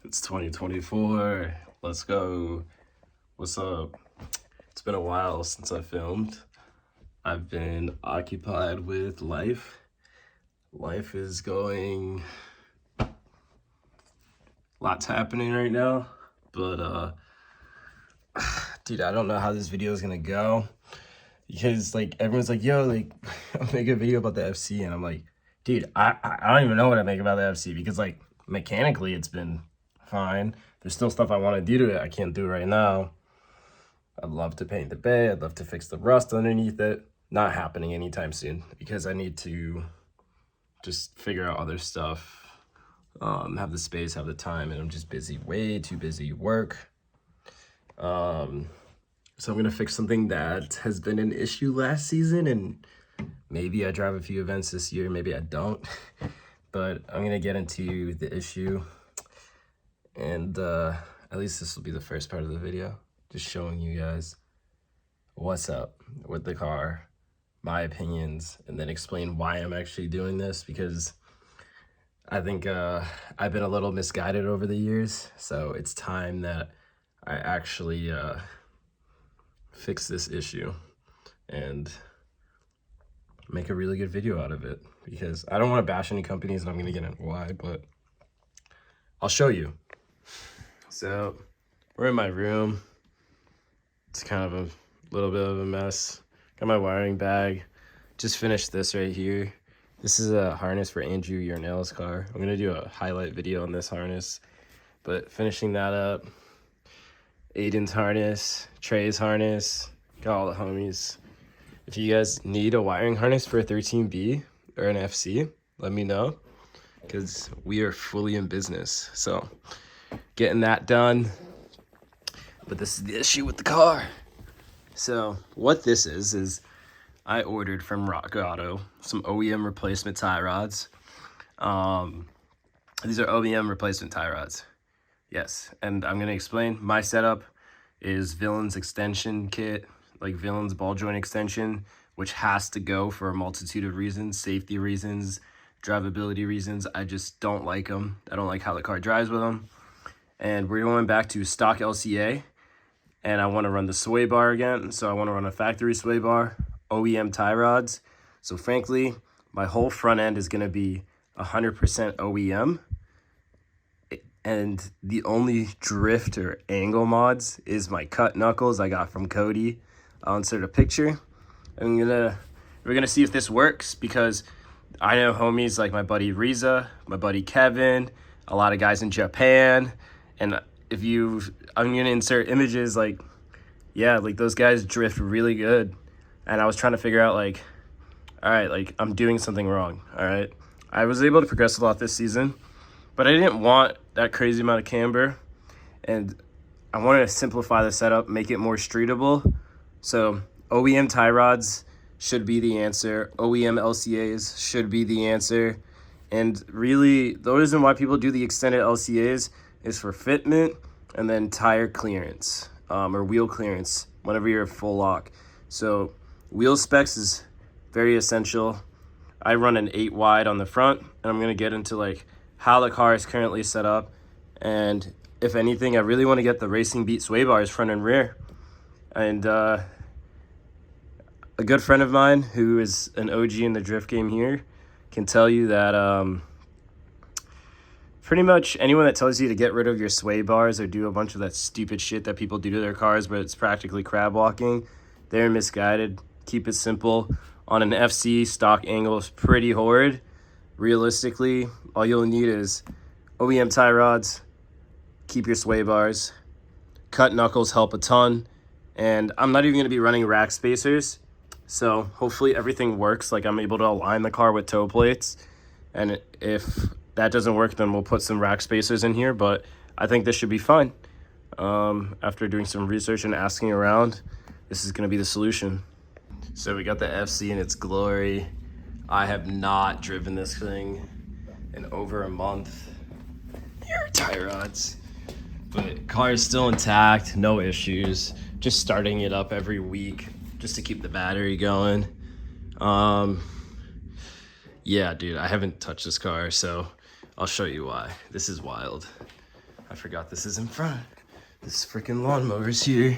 It's 2024. Let's go. What's up? It's been a while since I filmed. I've been occupied with life. Life is going... Lots happening right now. But, dude, I don't know how this video is gonna go. Because, like, everyone's like, yo, like, I'll make a video about the FC. And I'm like, dude, I don't even know what I make about the FC. Because, like, mechanically, it's been fine. There's still stuff I want to do to it I can't do right now. I'd love to paint the bay. I'd love to fix the rust underneath it. Not happening anytime soon because I need to just figure out other stuff, have the space, have the time, and I'm just busy, way too busy work. So I'm gonna fix something that has been an issue last season, and maybe I drive a few events this year, maybe I don't. But I'm gonna get into the issue, and at least this will be the first part of the video, just showing you guys what's up with the car, my opinions, and then explain why I'm actually doing this, because I think I've been a little misguided over the years, so it's time that I actually fix this issue and make a really good video out of it, because I don't want to bash any companies, and I'm going to get into why, but I'll show you. So we're in my room. It's kind of a little bit of a mess. Got my wiring bag. Just finished this right here. This is a harness for Andrew Yarnell's car. I'm gonna do a highlight video on this harness, but finishing that up. Aiden's harness, Trey's harness, got all the homies. If you guys need a wiring harness for a 13B or an FC, let me know, because we are fully in business. So getting that done. But this is the issue with the car. So what this is I ordered from Rock Auto some OEM replacement tie rods. These are OEM replacement tie rods. Yes, and I'm gonna explain. My setup is Villain's extension kit, like Villain's ball joint extension, which has to go for a multitude of reasons, safety reasons, drivability reasons. I just don't like them. I don't like how the car drives with them. And we're going back to stock LCA. And I want to run the sway bar again. So I want to run a factory sway bar, OEM tie rods. So frankly, my whole front end is going to be 100% OEM. And the only drift or angle mods is my cut knuckles I got from Cody. I'll insert a picture. We're gonna see if this works, because I know homies like my buddy Riza, my buddy Kevin, a lot of guys in Japan, and I'm gonna insert images like, yeah, like those guys drift really good. And I was trying to figure out like, all right, like I'm doing something wrong. All right. I was able to progress a lot this season, but I didn't want that crazy amount of camber. And I wanted to simplify the setup, make it more streetable. So OEM tie rods should be the answer. OEM LCAs should be the answer. And really, the reason why people do the extended LCAs is for fitment and then tire clearance, or wheel clearance whenever you're full lock. So wheel specs is very essential. I run an 8 wide on the front, and I'm gonna get into like how the car is currently set up. And if anything, I really want to get the Racing Beat sway bars front and rear. And a good friend of mine who is an OG in the drift game here can tell you that pretty much anyone that tells you to get rid of your sway bars or do a bunch of that stupid shit that people do to their cars, but it's practically crab walking, they're misguided. Keep it simple. On an FC, stock angle is pretty horrid. Realistically, all you'll need is OEM tie rods, keep your sway bars, cut knuckles help a ton, and I'm not even going to be running rack spacers, so hopefully everything works. Like I'm able to align the car with toe plates, and if that doesn't work, then we'll put some rack spacers in here, but I think this should be fine. After doing some research and asking around, this is going to be the solution. So we got the FC in its glory. I have not driven this thing in over a month. Here are tie rods. But car is still intact, no issues. Just starting it up every week just to keep the battery going. Yeah, dude, I haven't touched this car, so I'll show you why. This is wild. I forgot this is in front. This freaking lawnmower's here.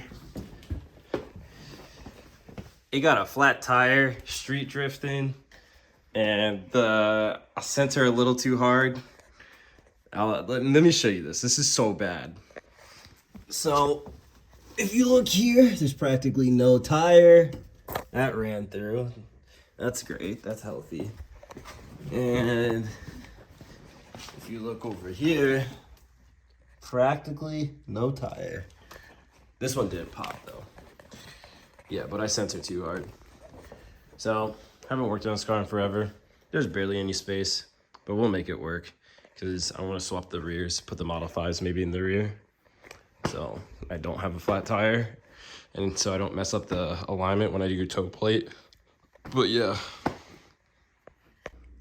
It got a flat tire, street drifting, and the sensor a little too hard. Let me show you this. This is so bad. So, if you look here, there's practically no tire. That ran through. That's great. That's healthy. And if you look over here, practically no tire. This one didn't pop though. Yeah, but I sensor too hard. So, haven't worked on this car in forever. There's barely any space, but we'll make it work because I want to swap the rears, put the Model 5s maybe in the rear. So I don't have a flat tire, and so I don't mess up the alignment when I do your toe plate. But yeah.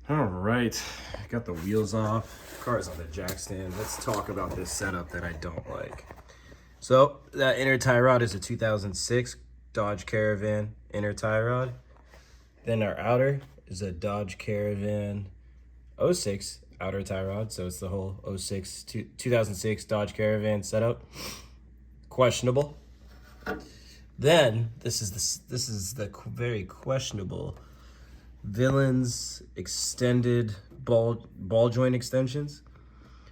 All right, I got the wheels off. Car's on the jack stand. Let's talk about this setup that I don't like. So that inner tie rod is a 2006 Dodge Caravan inner tie rod. Then our outer is a Dodge Caravan 06 outer tie rod. So it's the whole 2006 Dodge Caravan setup. Questionable. Then this is the very questionable Villains extended ball joint extensions.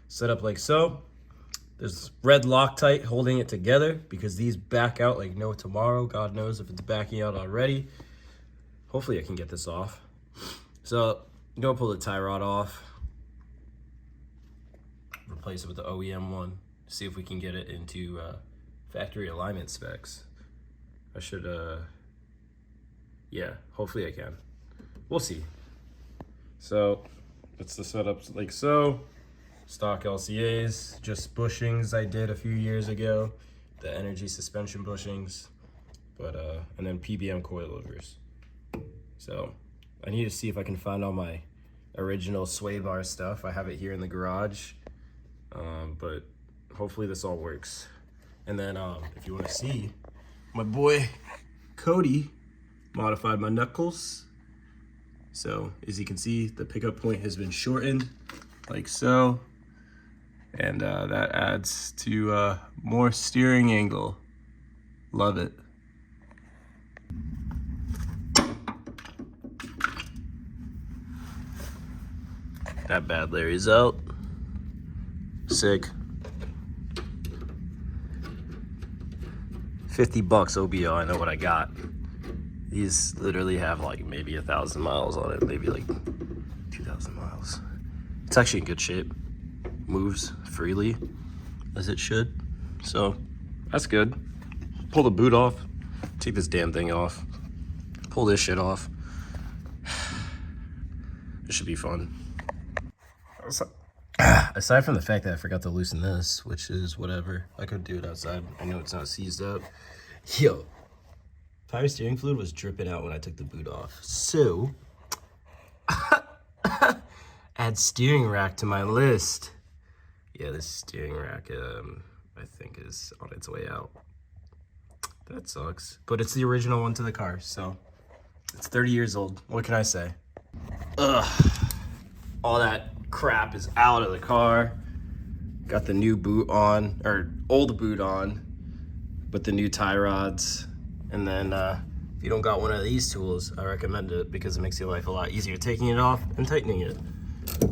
Set up like so. There's red Loctite holding it together because these back out like no tomorrow. God knows if it's backing out already. Hopefully I can get this off. So I'm gonna pull the tie rod off. Replace it with the OEM one. See if we can get it into factory alignment specs. I should, yeah, hopefully I can. We'll see. So that's the setup like so. Stock LCAs, just bushings I did a few years ago. The energy suspension bushings, but and then PBM coilovers. So I need to see if I can find all my original sway bar stuff. I have it here in the garage, but hopefully this all works. And then if you want to see, my boy Cody modified my knuckles. So as you can see, the pickup point has been shortened like so. And that adds to more steering angle. Love it. That bad Larry's out. Sick. $50 OBO, I know what I got. These literally have like maybe 1,000 miles on it, maybe like 2,000 miles. It's actually in good shape. Moves freely as it should. So that's good. Pull the boot off. Take this damn thing off. Pull this shit off. It should be fun. Aside from the fact that I forgot to loosen this, which is whatever. I could do it outside. I know it's not seized up. Yo, power steering fluid was dripping out when I took the boot off. So, add steering rack to my list. Yeah, this steering rack, I think is on its way out. That sucks. But it's the original one to the car, so it's 30 years old. What can I say? Ugh. All that crap is out of the car. Got the new boot on, or old boot on, but the new tie rods. And then if you don't got one of these tools, I recommend it because it makes your life a lot easier taking it off and tightening it.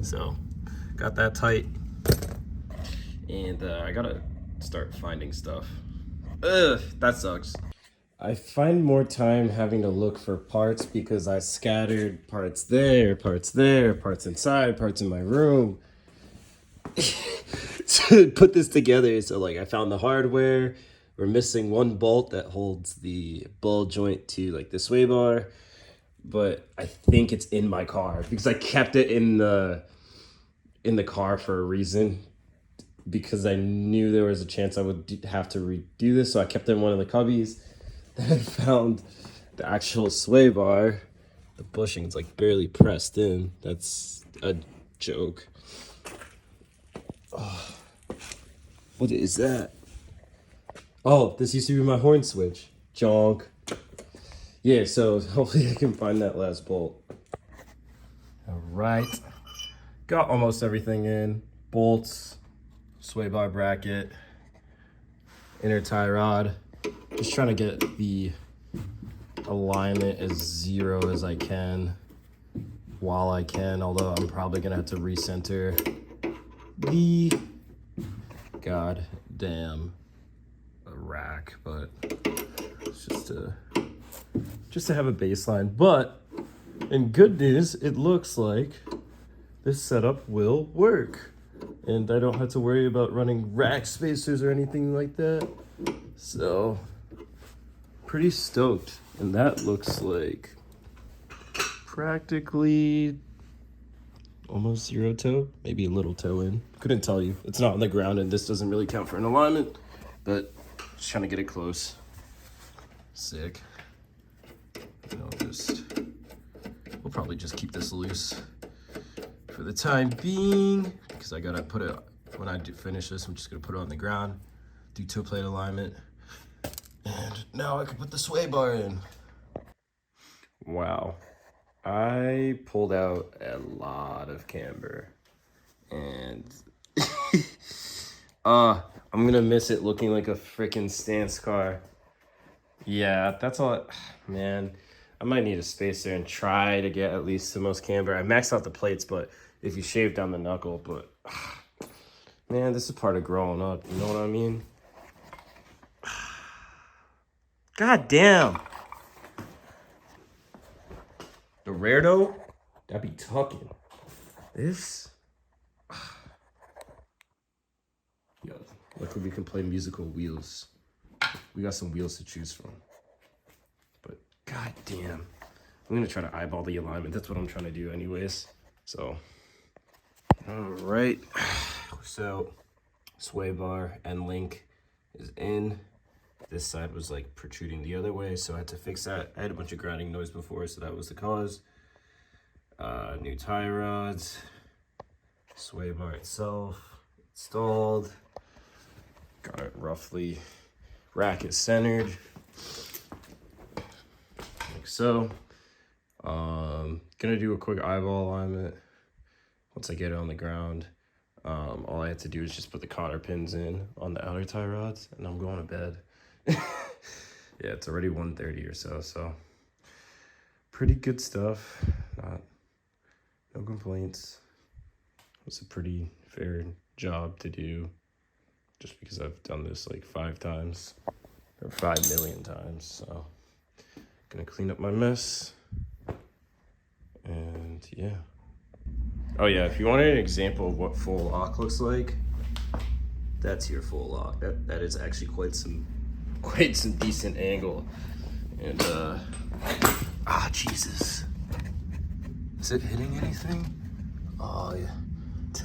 So got that tight. And I gotta start finding stuff. Ugh, that sucks. I find more time having to look for parts because I scattered parts there, parts inside, parts in my room. To put this together, so like I found the hardware. We're missing one bolt that holds the ball joint to like the sway bar, but I think it's in my car because I kept it in the car for a reason, because I knew there was a chance I would have to redo this, so I kept it in one of the cubbies. Then I found the actual sway bar. The bushing's like barely pressed in. That's a joke. Oh, what is that? Oh, this used to be my horn switch. Jonk. Yeah, so hopefully I can find that last bolt. All right. Got almost everything in. Bolts, sway bar bracket, inner tie rod. Just trying to get the alignment as zero as I can while I can, although I'm probably gonna have to recenter the goddamn rack, but it's just to have a baseline. But in good news, it looks like this setup will work, and I don't have to worry about running rack spacers or anything like that. So pretty stoked. And that looks like practically almost zero toe, maybe a little toe in. Couldn't tell you. It's not on the ground, and this doesn't really count for an alignment, but just trying to get it close. Sick. We'll probably just keep this loose for the time being, because I gotta put it, when I do finish this, I'm just gonna put it on the ground, do toe plate alignment, and now I can put the sway bar in. Wow. I pulled out a lot of camber, and I'm gonna miss it looking like a freaking stance car. Yeah, that's all. Man, I might need a spacer and try to get at least the most camber. I maxed out the plates, but if you shave down the knuckle, but man, this is part of growing up. You know what I mean? God damn. The Rardo, that be tucking. This, yo, luckily we can play musical wheels. We got some wheels to choose from. But god damn, I'm gonna try to eyeball the alignment. That's what I'm trying to do anyways. So, all right. So, sway bar and link is in. This side was like protruding the other way, so I had to fix that. I had a bunch of grinding noise before, so that was the cause. New tie rods, sway bar itself installed. Got it roughly. Rack is centered, like so. Gonna do a quick eyeball alignment once I get it on the ground. All I have to do is just put the cotter pins in on the outer tie rods, and I'm going to bed. Yeah, it's already 1:30 or so, so pretty good stuff. No complaints. It was a pretty fair job to do, just because I've done this like 5 times or 5 million times. So gonna clean up my mess, and yeah. Oh yeah, if you wanted an example of what full lock looks like, that's your full lock. That is actually quite some decent angle. And Jesus. Is it hitting anything? Oh yeah. It's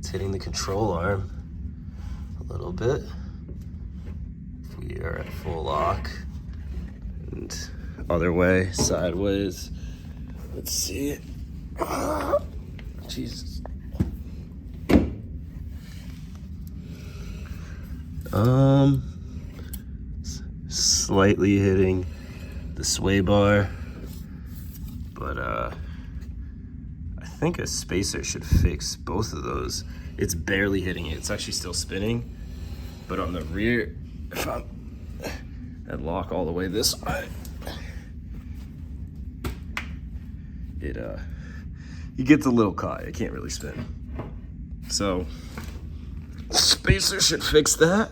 hitting the control arm a little bit. We are at full lock. And other way, sideways. Let's see it. Jesus. Slightly hitting the sway bar, but I think a spacer should fix both of those. It's barely hitting it. It's actually still spinning, but on the rear, if I lock all the way this way, it gets a little caught. It can't really spin. So spacer should fix that.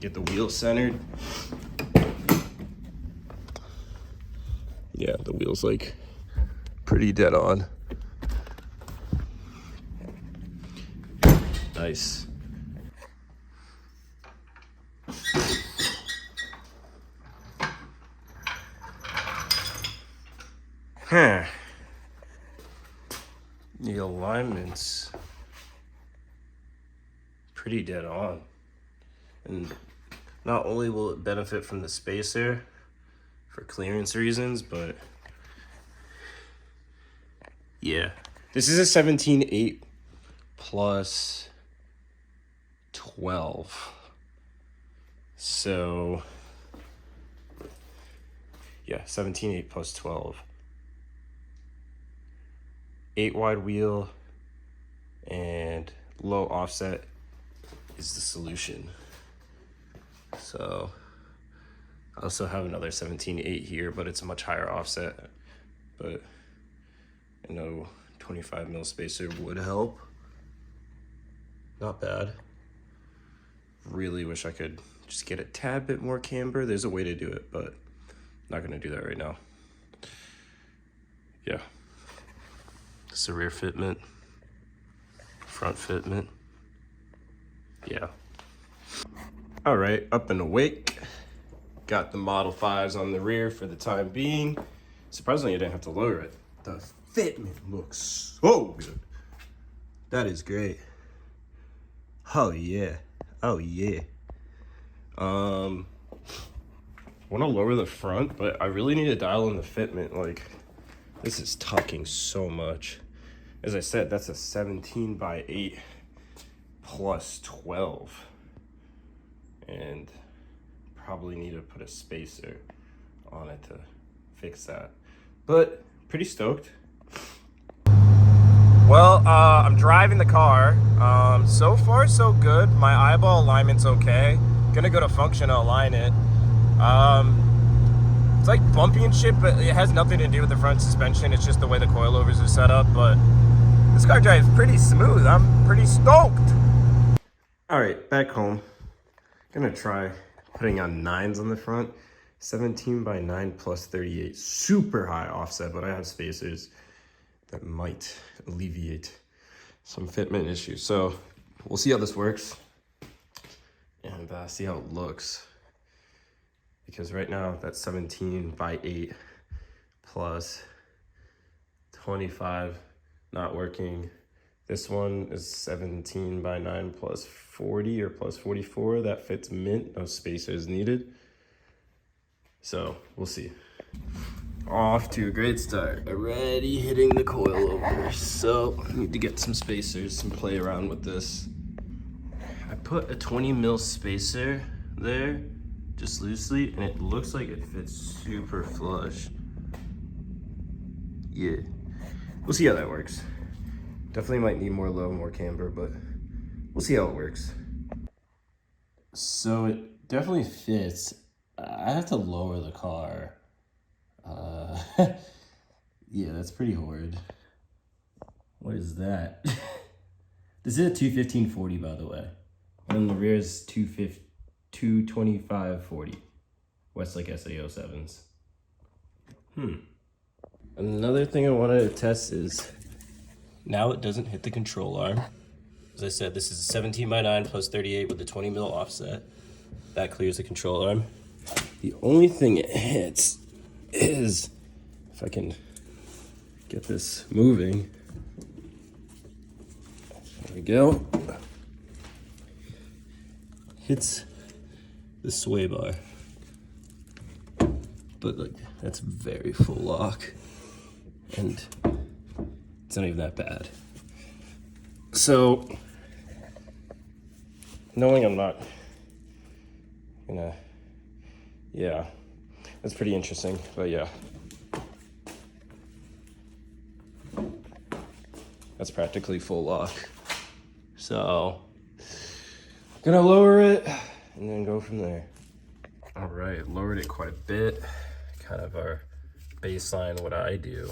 Get the wheel centered. Yeah, the wheel's like pretty dead on. Nice. Huh. The alignment's pretty dead on. And not only will it benefit from the spacer for clearance reasons, but yeah. This is a 17.8 plus 12. So yeah, 17.8 plus 12. 8 wide wheel, and low offset is the solution. So I also have another 17.8 here, but it's a much higher offset. But I know 25 mil spacer would help. Not bad. Really wish I could just get a tad bit more camber. There's a way to do it, but I'm not gonna do that right now. Yeah. It's a rear fitment, front fitment. Yeah. All right, up and awake. Got the Model 5s on the rear for the time being. Surprisingly, I didn't have to lower it. The fitment looks so good. That is great. Oh yeah. Oh yeah. Want to lower the front, but I really need to dial in the fitment. Like, this is tucking so much. As I said, that's a 17/8 plus 12. And probably need to put a spacer on it to fix that. But pretty stoked. Well, I'm driving the car. So far, so good. My eyeball alignment's okay. Gonna go to function to align it. It's like bumpy and shit, but it has nothing to do with the front suspension. It's just the way the coilovers are set up. But this car drives pretty smooth. I'm pretty stoked. All right, back home. Gonna try putting on 9s on the front. 17/9 plus 38. Super high offset, but I have spacers that might alleviate some fitment issues. So we'll see how this works and see how it looks. Because right now that's 17/8 plus 25 not working. This one is 17/9 plus 40 or plus 44. That fits mint, no spacers needed. So we'll see. Off to a great start. Already hitting the coilover. So I need to get some spacers and play around with this. I put a 20 mil spacer there, just loosely, and it looks like it fits super flush. Yeah, we'll see how that works. Definitely might need more low, more camber, but we'll see how it works. So it definitely fits. I have to lower the car. Yeah, that's pretty horrid. What is that? This is a 215/40, by the way. And the rear is 225/40. Westlake SA07s. Another thing I wanted to test is now it doesn't hit the control arm. As I said, this is a 17/9 plus 38 with a 20 mil offset. That clears the control arm. The only thing it hits is, if I can get this moving. There we go. Hits the sway bar. But like, that's very full lock. And it's not even that bad. So, knowing I'm not gonna, yeah, that's pretty interesting, but yeah. That's practically full lock. So, gonna lower it and then go from there. All right, lowered it quite a bit. Kind of our baseline, what I do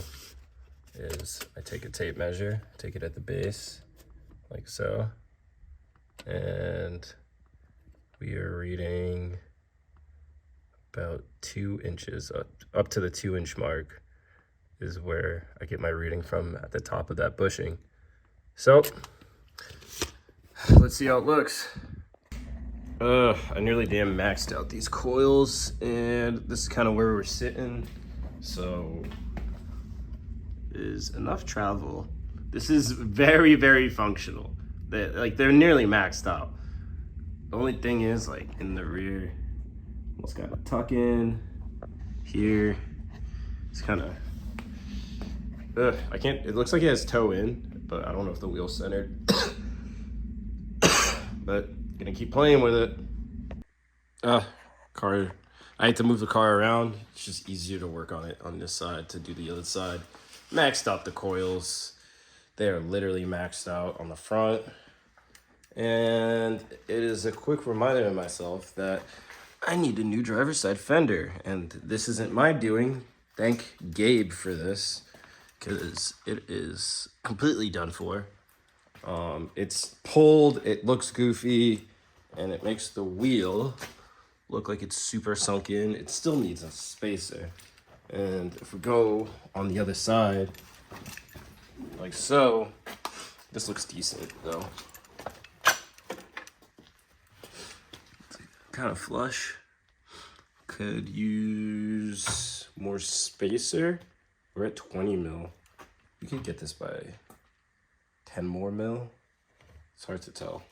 is I take a tape measure, take it at the base, like so, and we are reading about 2 inches, up to the 2-inch mark is where I get my reading from at the top of that bushing. So, let's see how it looks. I nearly damn maxed out these coils, and this is kind of where we're sitting. So, is enough travel. This is very, very functional. They're nearly maxed out. The only thing is, like, in the rear, almost got a tuck in here. It's kind of, I can't, it looks like it has toe in, but I don't know if the wheel's centered. But gonna keep playing with it. Car, I had to move the car around. It's just easier to work on it on this side to do the other side. Maxed out the coils. They are literally maxed out on the front. And it is a quick reminder to myself that I need a new driver's side fender. And this isn't my doing. Thank Gabe for this, because it is completely done for. It's pulled, it looks goofy, and it makes the wheel look like it's super sunk in. It still needs a spacer. And if we go on the other side, like so, this looks decent though. Kind of flush. Could use more spacer. We're at 20 mil. You could get this by 10 more mil. It's hard to tell.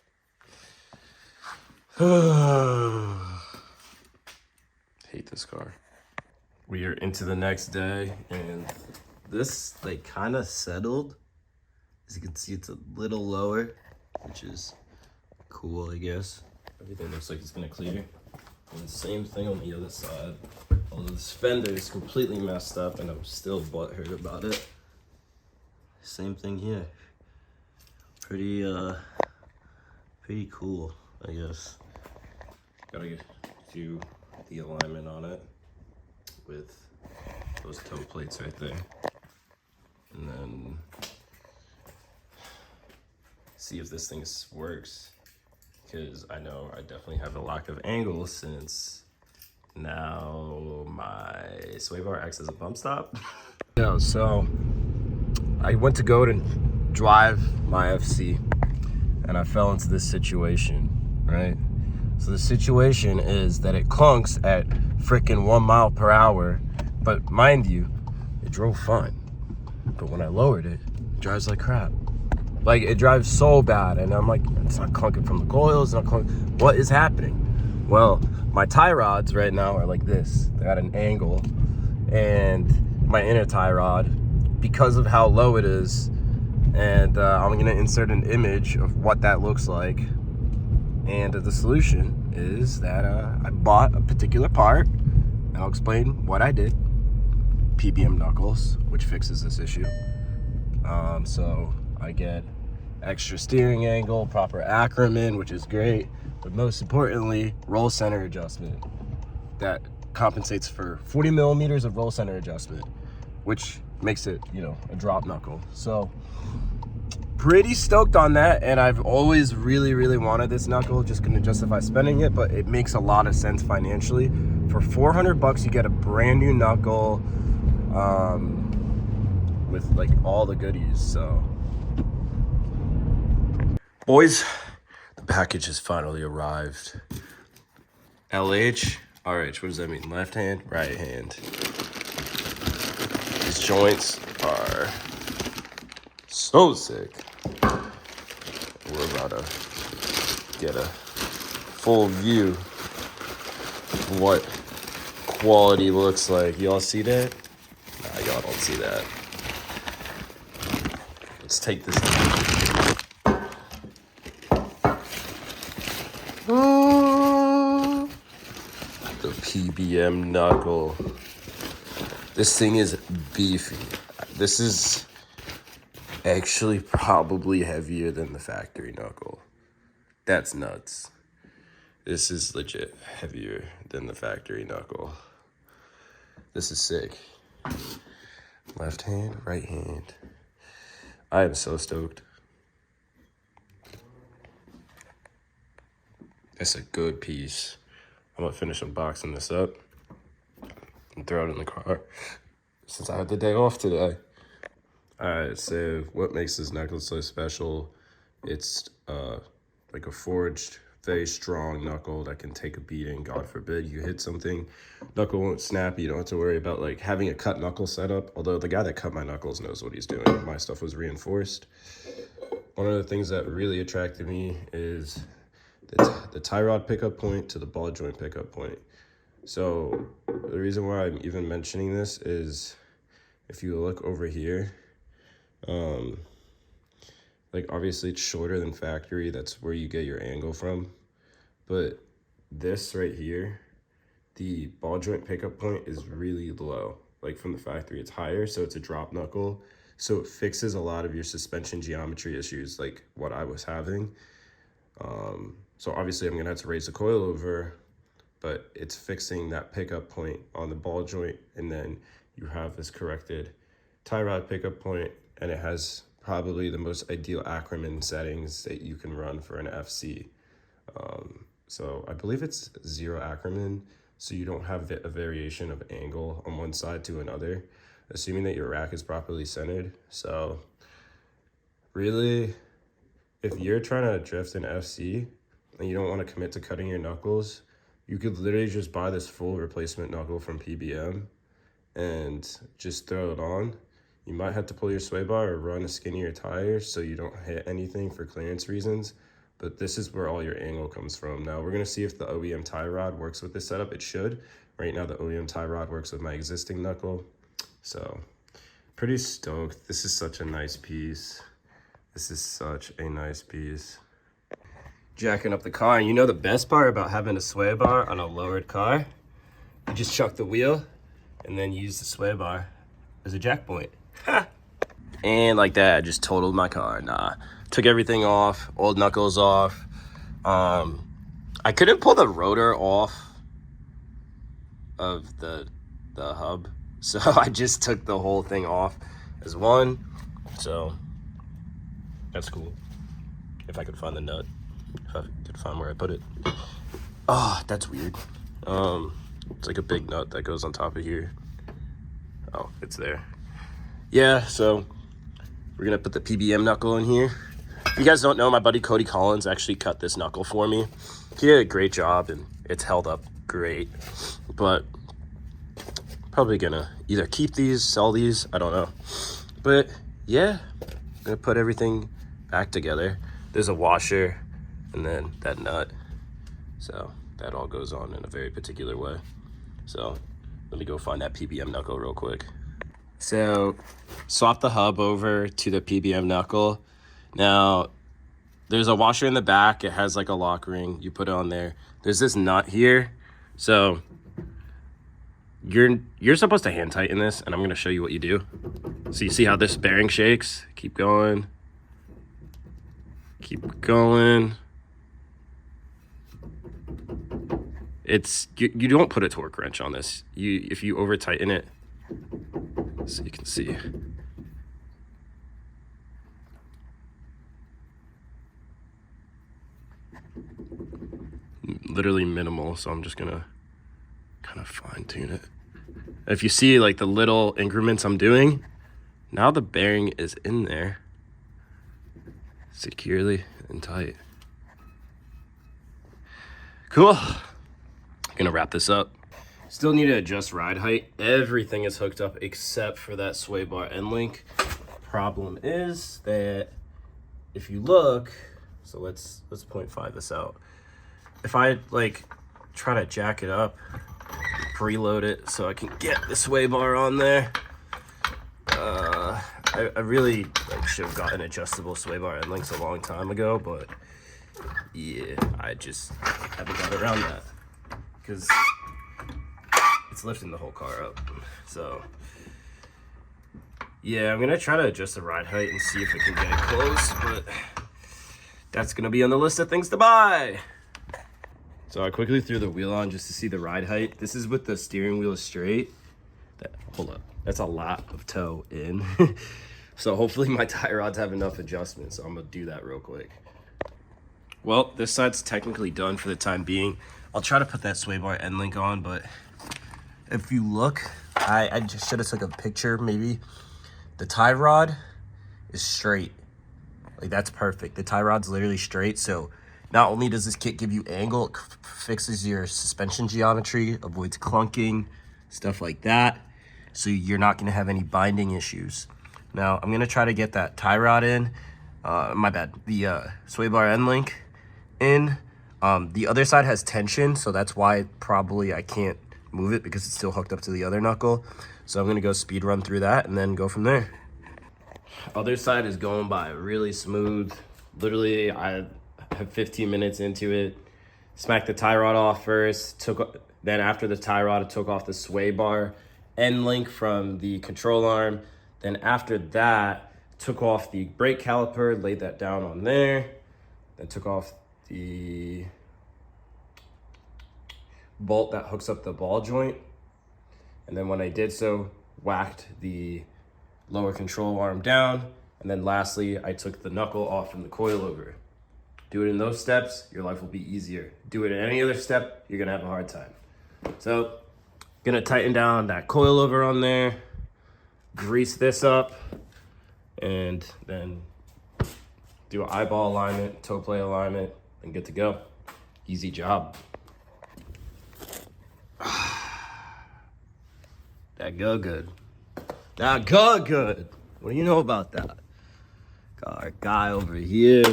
Hate this car. We are into the next day, and this like kind of settled. As you can see, it's a little lower, which is cool, I guess. Everything looks like it's gonna clear. And the same thing on the other side. Although this fender is completely messed up, and I'm still butthurt about it. Same thing here. Pretty cool, I guess. Gotta do the alignment on it with those toe plates right there. And then see if this thing works. Because I know I definitely have a lack of angle since now my Sway Bar acts as a bump stop. Yeah, so I went to go to drive my FC and I fell into this situation, right? So the situation is that it clunks at frickin' 1 mile per hour, but mind you, it drove fine. But when I lowered it, it drives like crap. Like, it drives so bad, and I'm like, it's not clunking from the coils, it's not clunking. What is happening? Well, my tie rods right now are like this. They're at an angle, and my inner tie rod, because of how low it is, and I'm gonna insert an image of what that looks like. And the solution is that I bought a particular part, and I'll explain what I did. PBM Knuckles, which fixes this issue. So I get extra steering angle, proper Ackerman, which is great, but most importantly, roll center adjustment that compensates for 40 millimeters of roll center adjustment, which makes it, you know, a drop knuckle. So pretty stoked on that, and I've always really wanted this knuckle. Just gonna justify spending it, but it makes a lot of sense financially. For 400 bucks, you get a brand new knuckle with like all the goodies. So boys, the package has finally arrived. LH, RH, what does that mean? Left hand, right hand. These joints are so sick. We're about to get a full view of what quality looks like. Y'all see that? Nah, y'all don't see that. Let's take this. The PBM knuckle. This thing is beefy. This is actually probably heavier than the factory knuckle. That's nuts. This is legit heavier than the factory knuckle. This is sick. Left hand, right hand. I am so stoked. It's a good piece. I'm gonna finish unboxing this up and throw it in the car since I had the day off today. All right, so what makes this knuckle so special? It's like a forged, very strong knuckle that can take a beating. God forbid you hit something, knuckle won't snap. You don't have to worry about like having a cut knuckle setup. Although the guy that cut my knuckles knows what he's doing. My stuff was reinforced. One of the things that really attracted me is the tie rod pickup point to the ball joint pickup point. So the reason why I'm even mentioning this is if you look over here, like obviously it's shorter than factory. That's where you get your angle from. But this right here, the ball joint pickup point is really low. Like from the factory, it's higher, so it's a drop knuckle. So it fixes a lot of your suspension geometry issues like what I was having. So obviously I'm gonna have to raise the coil over, but it's fixing that pickup point on the ball joint, and then you have this corrected tie rod pickup point, and it has probably the most ideal Ackerman settings that you can run for an FC. So I believe it's 0 Ackerman, so you don't have a variation of angle on one side to another, assuming that your rack is properly centered. So really, if you're trying to drift an FC and you don't want to commit to cutting your knuckles, you could literally just buy this full replacement knuckle from PBM and just throw it on. You might have to pull your sway bar or run a skinnier tire so you don't hit anything for clearance reasons, but this is where all your angle comes from. Now we're gonna see if the OEM tie rod works with this setup. It should. Right now the OEM tie rod works with my existing knuckle. So pretty stoked. This is such a nice piece. This is such a nice piece. Jacking up the car, and you know the best part about having a sway bar on a lowered car? You just chuck the wheel and then use the sway bar as a jack point. And like that, I just totaled my car. Nah, took everything off, old knuckles off. I couldn't pull the rotor off of the hub, so I just took the whole thing off as one. So that's cool. If I could find the nut, if I could find where I put it. Oh, that's weird. It's like a big nut that goes on top of here. Oh, it's there. Yeah, so we're gonna put the PBM knuckle in here. If you guys don't know, my buddy Cody Collins actually cut this knuckle for me. He did a great job, and it's held up great. But probably gonna either keep these, sell these, I don't know. But yeah, I'm gonna put everything back together. There's a washer and then that nut. So that all goes on in a very particular way. So let me go find that PBM knuckle real quick. So swap the hub over to the PBM knuckle. Now there's a washer in the back. It has like a lock ring. You put it on there. There's this nut here. So you're supposed to hand tighten this, and I'm gonna show you what you do. So you see how this bearing shakes? Keep going. Keep going. You don't put a torque wrench on this. If you over tighten it, so you can see. Literally minimal, so I'm just gonna kind of fine tune it. If you see like the little increments I'm doing, now the bearing is in there securely and tight. Cool. Gonna wrap this up. Still need to adjust ride height. Everything is hooked up except for that sway bar end link. Problem is that if you look, so let's 0.5 this out. If I like try to jack it up, preload it so I can get the sway bar on there. I really should have gotten adjustable sway bar end links a long time ago, but yeah, I just haven't got around that because it's lifting the whole car up. So yeah, I'm gonna try to adjust the ride height and see if I can get it close, but that's gonna be on the list of things to buy. So I quickly threw the wheel on just to see the ride height. This is with the steering wheel straight. Hold up, that's a lot of toe in. So hopefully my tie rods have enough adjustment, so I'm gonna do that real quick. Well, this side's technically done for the time being. I'll try to put that sway bar end link on, but if you look, I just should have took a picture maybe. The tie rod is straight. Like that's perfect. The tie rod's literally straight, so not only does this kit give you angle, it fixes your suspension geometry, avoids clunking, stuff like that. So you're not gonna have any binding issues. Now I'm gonna try to get that tie rod in, the sway bar end link in. The other side has tension, so that's why probably I can't move it because it's still hooked up to the other knuckle. So I'm gonna go speed run through that and then go from there. Other side is going by really smooth. Literally, I have 15 minutes into it. Smacked the tie rod off first. Then after the tie rod, I took off the sway bar end link from the control arm. Then after that, took off the brake caliper, laid that down on there. Then took off the bolt that hooks up the ball joint. And then when I did so, whacked the lower control arm down. And then lastly, I took the knuckle off from the coilover. Do it in those steps, your life will be easier. Do it in any other step, you're gonna have a hard time. So, gonna tighten down that coilover on there, grease this up, and then do an eyeball alignment, toe plate alignment, and good to go. Easy job. That go good. That go good. What do you know about that? Got our guy over here.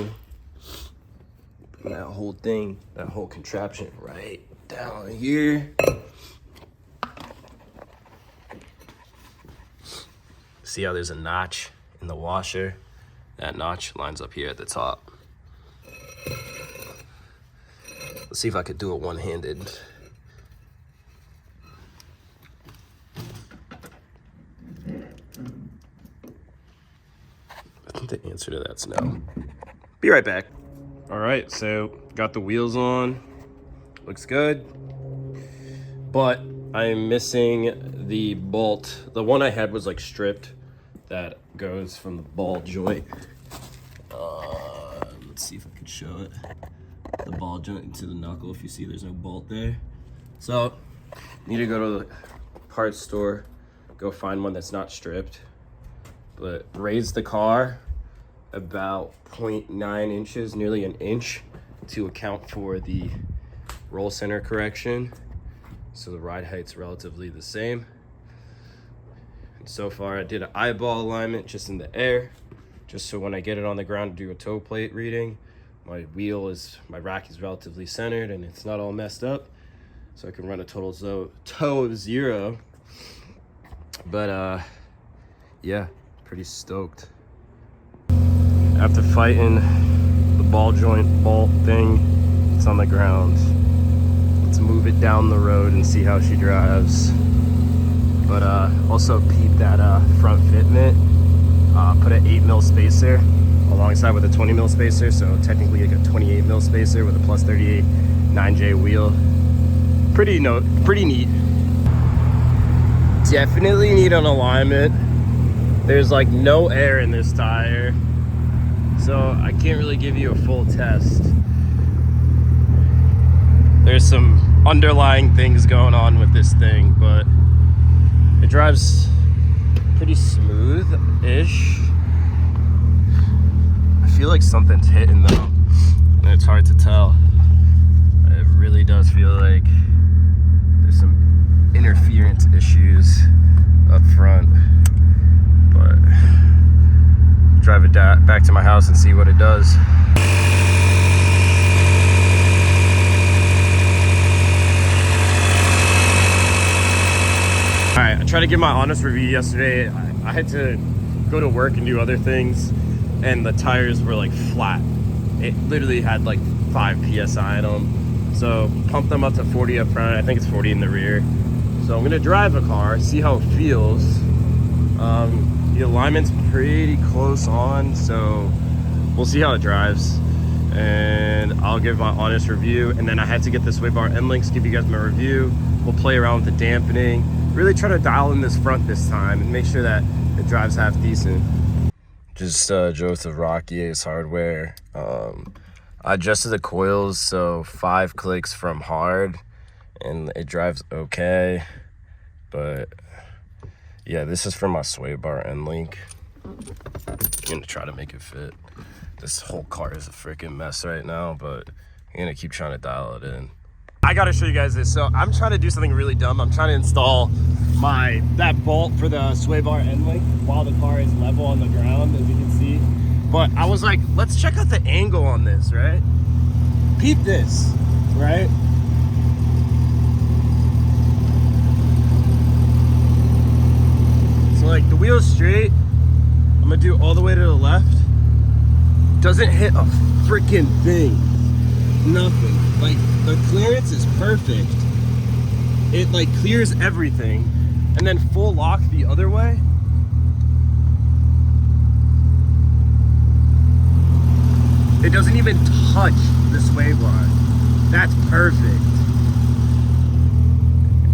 Put that whole thing, that whole contraption right down here. See how there's a notch in the washer? That notch lines up here at the top. Let's see if I could do it one-handed. I think the answer to that's no. Be right back. All right, so got the wheels on. Looks good. But I'm missing the bolt. The one I had was like stripped. That goes from the ball joint. Let's see if I can show it. The ball joint into the knuckle. If you see, there's no bolt there. So, need to go to the parts store, go find one that's not stripped. But raise the car about 0.9 inches, nearly an inch, to account for the roll center correction. So the ride height's relatively the same. And so far I did an eyeball alignment just in the air, just so when I get it on the ground to do a toe plate reading, my rack is relatively centered and it's not all messed up. So I can run a total toe of 0. But yeah, pretty stoked. After fighting the ball joint bolt thing, it's on the ground. Let's move it down the road and see how she drives. But also peep that front fitment. Put an 8mm spacer alongside with a 20mm spacer, so technically like a 28mm spacer with a plus 38 9J wheel. Pretty neat. Definitely need an alignment. There's like no air in this tire, so I can't really give you a full test. There's some underlying things going on with this thing, but it drives pretty smooth-ish. I feel like something's hitting though, and it's hard to tell. It really does feel like there's some interference issues up front, but drive it back to my house and see what it does. All right, I tried to give my honest review yesterday. I had to go to work and do other things, and the tires were like flat. It literally had like 5 PSI in them. So pumped them up to 40 up front. I think it's 40 in the rear. So I'm gonna drive a car, see how it feels. The alignment's pretty close on, so we'll see how it drives. And I'll give my honest review. And then I had to get the sway bar end links, give you guys my review. We'll play around with the dampening. Really try to dial in this front this time and make sure that it drives half decent. Just drove to Rocky Ace Hardware. I adjusted the coils, so 5 clicks from hard, and it drives okay. But yeah, this is for my sway bar end link. I'm gonna try to make it fit. This whole car is a freaking mess right now, but I'm gonna keep trying to dial it in. I gotta show you guys this. So I'm trying to do something really dumb. I'm trying to install that bolt for the sway bar end link while the car is level on the ground, as you can see. But I was like, let's check out the angle on this, right? Peep this, right? So like the wheel's straight. I'm gonna do all the way to the left. Doesn't hit a freaking thing. Nothing. Like the clearance is perfect. It like clears everything. And then full lock the other way. It doesn't even touch the sway bar. That's perfect.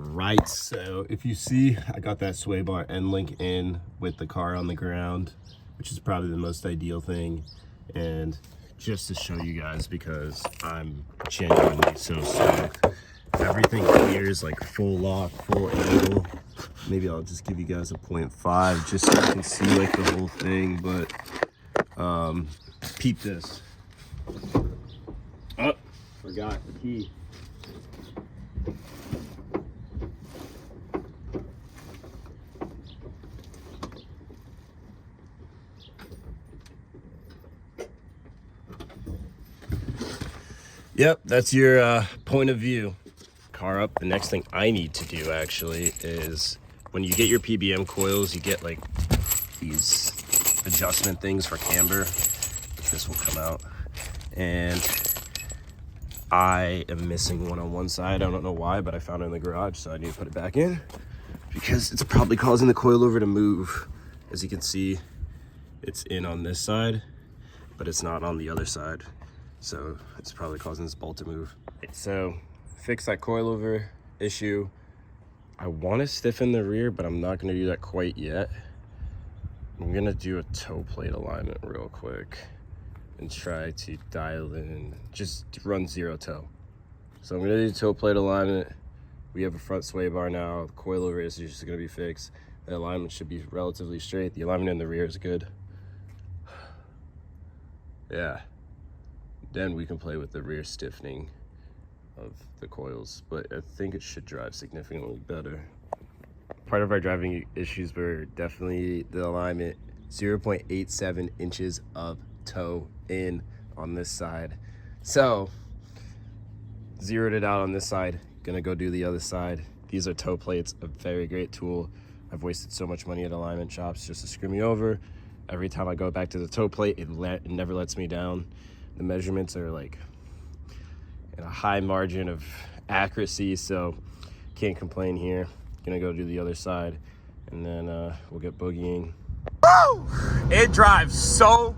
Right, so if you see, I got that sway bar end link in with the car on the ground, which is probably the most ideal thing. And just to show you guys, because I'm genuinely so stoked. Everything clears, like full lock, full angle. Maybe I'll just give you guys a 0.5 just so you can see like the whole thing, but peep this. Oh, forgot the key. Yep, that's your point of view. Car up. The next thing I need to do actually is when you get your PBM coils, you get like these adjustment things for camber. This will come out. And I am missing one on one side. I don't know why, but I found it in the garage, so I need to put it back in because it's probably causing the coilover to move. As you can see, it's in on this side, but it's not on the other side. So it's probably causing this bolt to move. So fix that coilover issue. I want to stiffen the rear, but I'm not going to do that quite yet. I'm going to do a toe plate alignment real quick and try to dial in, just run zero toe. So I'm going to do toe plate alignment. We have a front sway bar now. The coilover issue is just going to be fixed. The alignment should be relatively straight. The alignment in the rear is good. Yeah. Then we can play with the rear stiffening of the coils, but I think it should drive significantly better. Part of our driving issues were definitely the alignment. 0.87 inches of toe in on this side. So, zeroed it out on this side, gonna go do the other side. These are toe plates, a very great tool. I've wasted so much money at alignment shops just to screw me over. Every time I go back to the toe plate, it never lets me down. The measurements are like in a high margin of accuracy, so can't complain here. Gonna go do the other side, and then we'll get boogieing. Woo! It drives so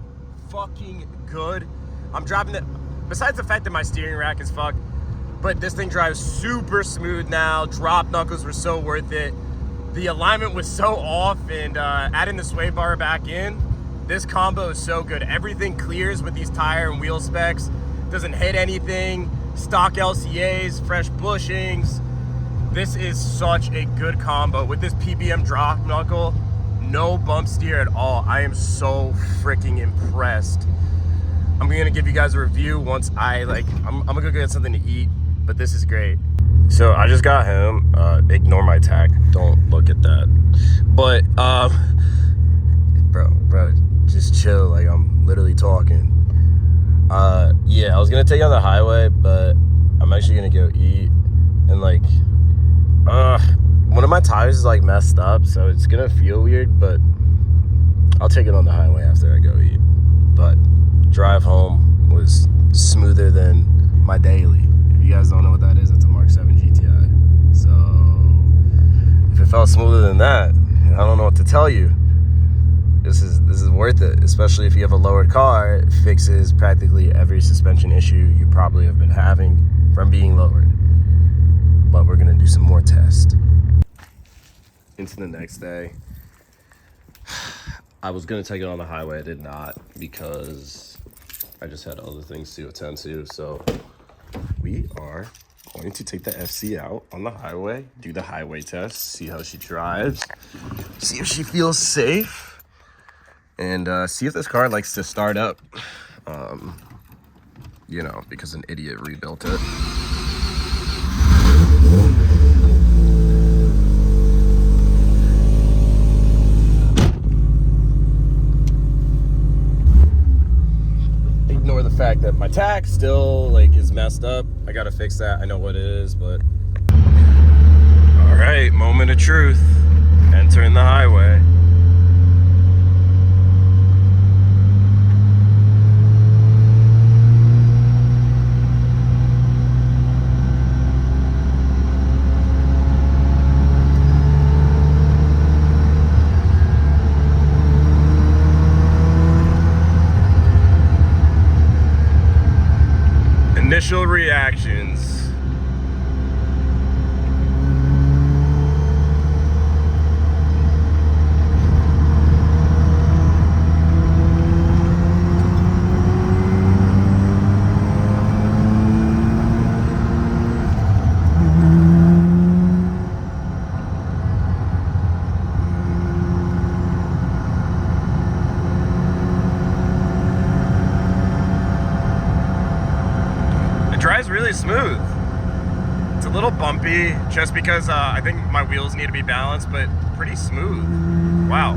fucking good. I'm driving it, besides the fact that my steering rack is fucked, but this thing drives super smooth now. Drop knuckles were so worth it. The alignment was so off, and adding the sway bar back in, this combo is so good. Everything clears with these tire and wheel specs. Doesn't hit anything. Stock LCAs, fresh bushings. This is such a good combo with this PBM drop knuckle. No bump steer at all. I am so freaking impressed. I'm gonna give you guys a review once I'm gonna go get something to eat, but this is great. So I just got home. Ignore my tack. Don't look at that. But bro, just chill. Like, I'm literally talking. Yeah, I was gonna take you on the highway, but I'm actually gonna go eat. And like, one of my tires is like messed up, so it's gonna feel weird, but I'll take it on the highway after I go eat. But drive home was smoother than my daily. If you guys don't know what that is, it's a Mark 7 GTI. So if it felt smoother than that, I don't know what to tell you. This is worth it, especially if you have a lowered car. It fixes practically every suspension issue you probably have been having from being lowered. But we're gonna do some more tests. Into the next day. I was gonna take it on the highway, I did not, because I just had other things to attend to. So we are going to take the FC out on the highway, do the highway test, see how she drives, see if she feels safe, and see if this car likes to start up, you know, because an idiot rebuilt it. Ignore the fact that my tack still like is messed up. I gotta fix that. I know what it is, but all right, moment of truth. Entering the highway. Initial reactions. Drives really smooth. It's a little bumpy just because I think my wheels need to be balanced, but pretty smooth. Wow.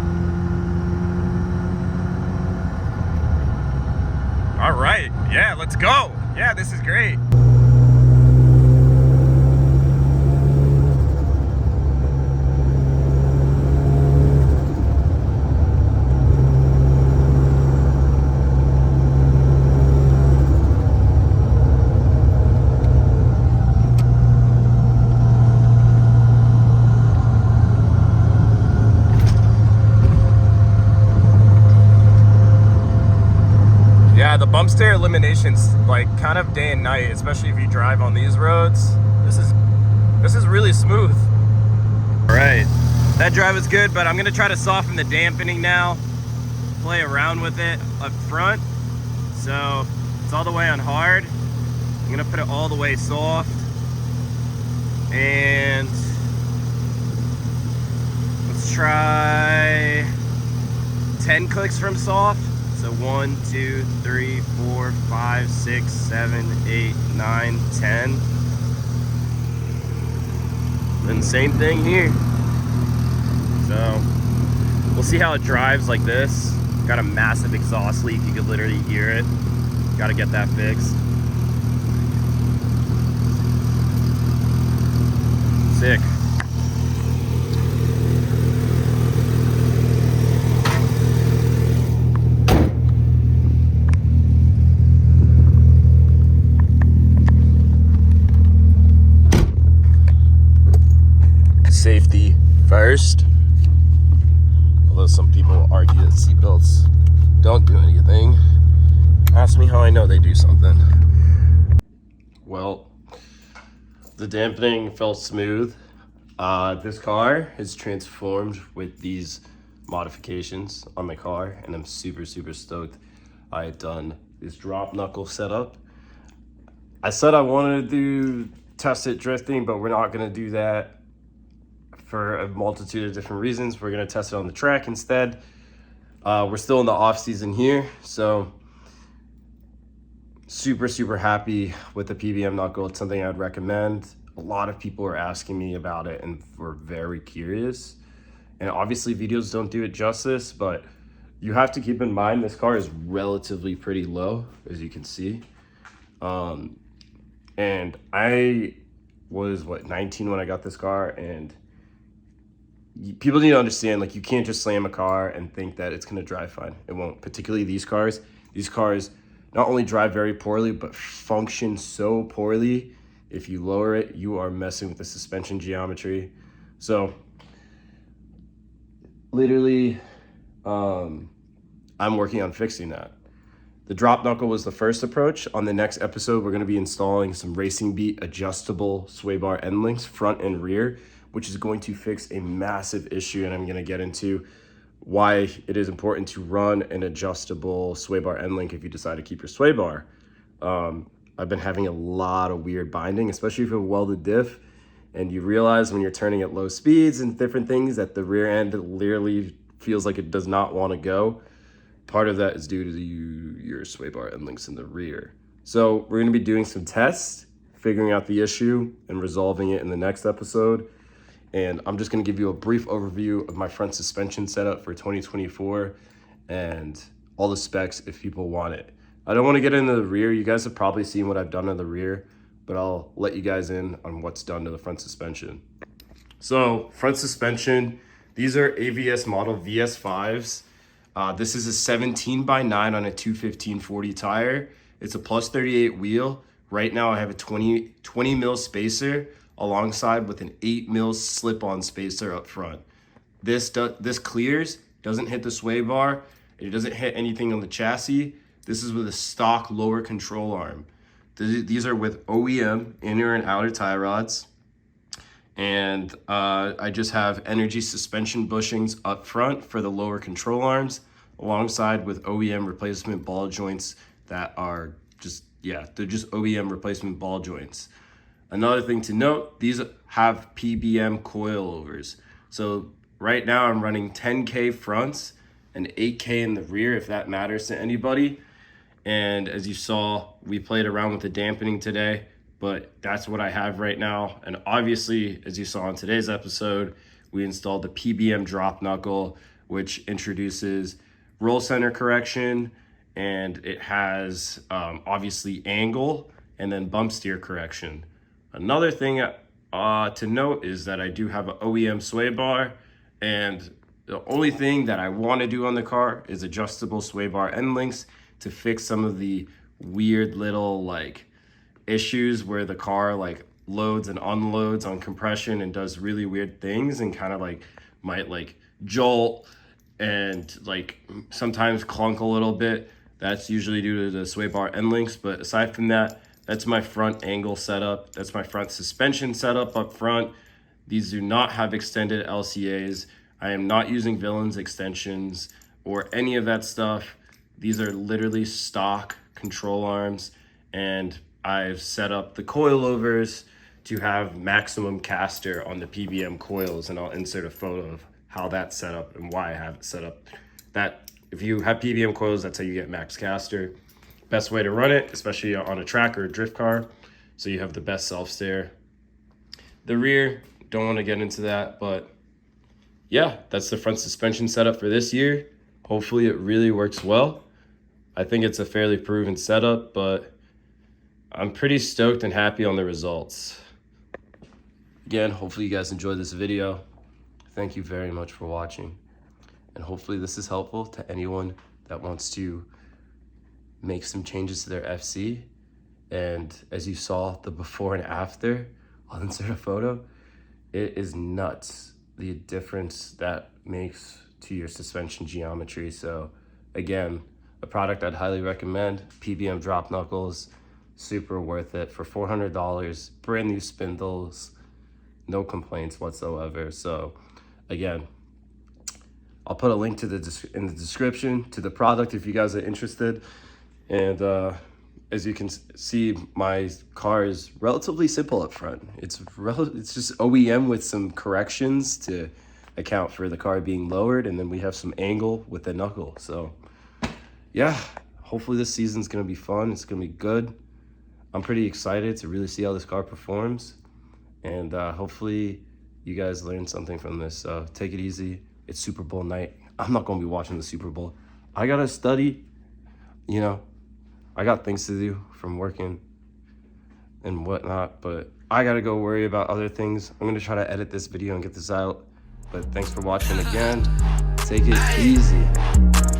All right, yeah, let's go. Yeah, this is great. Yeah, the bump stair elimination's like kind of day and night, especially if you drive on these roads. This is really smooth. All right, that drive is good, but I'm gonna try to soften the dampening now, play around with it up front. So it's all the way on hard. I'm gonna put it all the way soft, and let's try 10 clicks from soft. So 1, 2, 3, 4, 5, 6, 7, 8, 9, 10. And same thing here. So we'll see how it drives like this. Got a massive exhaust leak, you could literally hear it. Got to get that fixed. Sick. Safety first. Although some people argue that seatbelts don't do anything. Ask me how I know they do something. Well, the dampening felt smooth. This car is transformed with these modifications on my car, and I'm super stoked. I had done this drop knuckle setup. I said I wanted to test it drifting, but we're not gonna do that for a multitude of different reasons. We're gonna test it on the track instead. We're still in the off season here, so super happy with the PBM knuckle. It's something I'd recommend. A lot of people are asking me about it and were very curious. And obviously videos don't do it justice, but you have to keep in mind this car is relatively pretty low, as you can see. And I was 19 when I got this car, and people need to understand, like, you can't just slam a car and think that it's going to drive fine. It won't. Particularly these cars. These cars not only drive very poorly, but function so poorly. If you lower it, you are messing with the suspension geometry. So literally, I'm working on fixing that. The drop knuckle was the first approach. On the next episode, we're going to be installing some Racing Beat adjustable sway bar end links, front and rear, which is going to fix a massive issue, and I'm going to get into why it is important to run an adjustable sway bar end link if you decide to keep your sway bar. I've been having a lot of weird binding, especially if you have a welded diff, and you realize when you're turning at low speeds and different things that the rear end literally feels like it does not want to go. Part of that is due to your sway bar end links in the rear. So we're going to be doing some tests, figuring out the issue and resolving it in the next episode. And I'm just going to give you a brief overview of my front suspension setup for 2024 and all the specs if people want it. I don't want to get into the rear. You guys have probably seen what I've done to the rear, but I'll let you guys in on what's done to the front suspension. So front suspension, these are AVS model VS5s. This is a 17x9 on a 215/40 tire. It's a plus 38 wheel. Right now I have a 20 mil spacer alongside with an 8 mil slip-on spacer up front. This clears, doesn't hit the sway bar, it doesn't hit anything on the chassis. This is with a stock lower control arm. These are with OEM inner and outer tie rods. And I just have energy suspension bushings up front for the lower control arms, alongside with OEM replacement ball joints that are just, yeah, they're just OEM replacement ball joints. Another thing to note, these have PBM coilovers. So right now I'm running 10K fronts and 8K in the rear, if that matters to anybody. And as you saw, we played around with the dampening today, but that's what I have right now. And obviously, as you saw in today's episode, we installed the PBM drop knuckle, which introduces roll center correction, and it has obviously angle and then bump steer correction. Another thing to note is that I do have an OEM sway bar, and the only thing that I want to do on the car is adjustable sway bar end links to fix some of the weird little like issues where the car like loads and unloads on compression and does really weird things and kind of like might like jolt and like sometimes clunk a little bit. That's usually due to the sway bar end links. But aside from that, that's my front angle setup. That's my front suspension setup up front. These do not have extended LCAs. I am not using Villains extensions or any of that stuff. These are literally stock control arms, and I've set up the coilovers to have maximum caster on the PBM coils, and I'll insert a photo of how that's set up and why I have it set up. That if you have PBM coils, that's how you get max caster. Best way to run it, especially on a track or a drift car, so you have the best self-steer. The rear, don't want to get into that, but yeah, that's the front suspension setup for this year. Hopefully it really works well. I think it's a fairly proven setup, but I'm pretty stoked and happy on the results. Again, hopefully you guys enjoyed this video. Thank you very much for watching. And hopefully this is helpful to anyone that wants to make some changes to their FC. And as you saw the before and after, I'll insert a photo. It is nuts, the difference that makes to your suspension geometry. So again, a product I'd highly recommend, PBM drop knuckles, super worth it for $400, brand new spindles, no complaints whatsoever. So again, I'll put a link to in the description to the product if you guys are interested. And as you can see, my car is relatively simple up front. It's just OEM with some corrections to account for the car being lowered, and then we have some angle with the knuckle. So yeah, hopefully this season's gonna be fun. It's gonna be good. I'm pretty excited to really see how this car performs, and hopefully you guys learned something from this. So take it easy. It's Super Bowl night. I'm not gonna be watching the Super Bowl. I gotta study, you know, I got things to do from working and whatnot, but I gotta go worry about other things. I'm gonna try to edit this video and get this out. But thanks for watching again. Take it easy.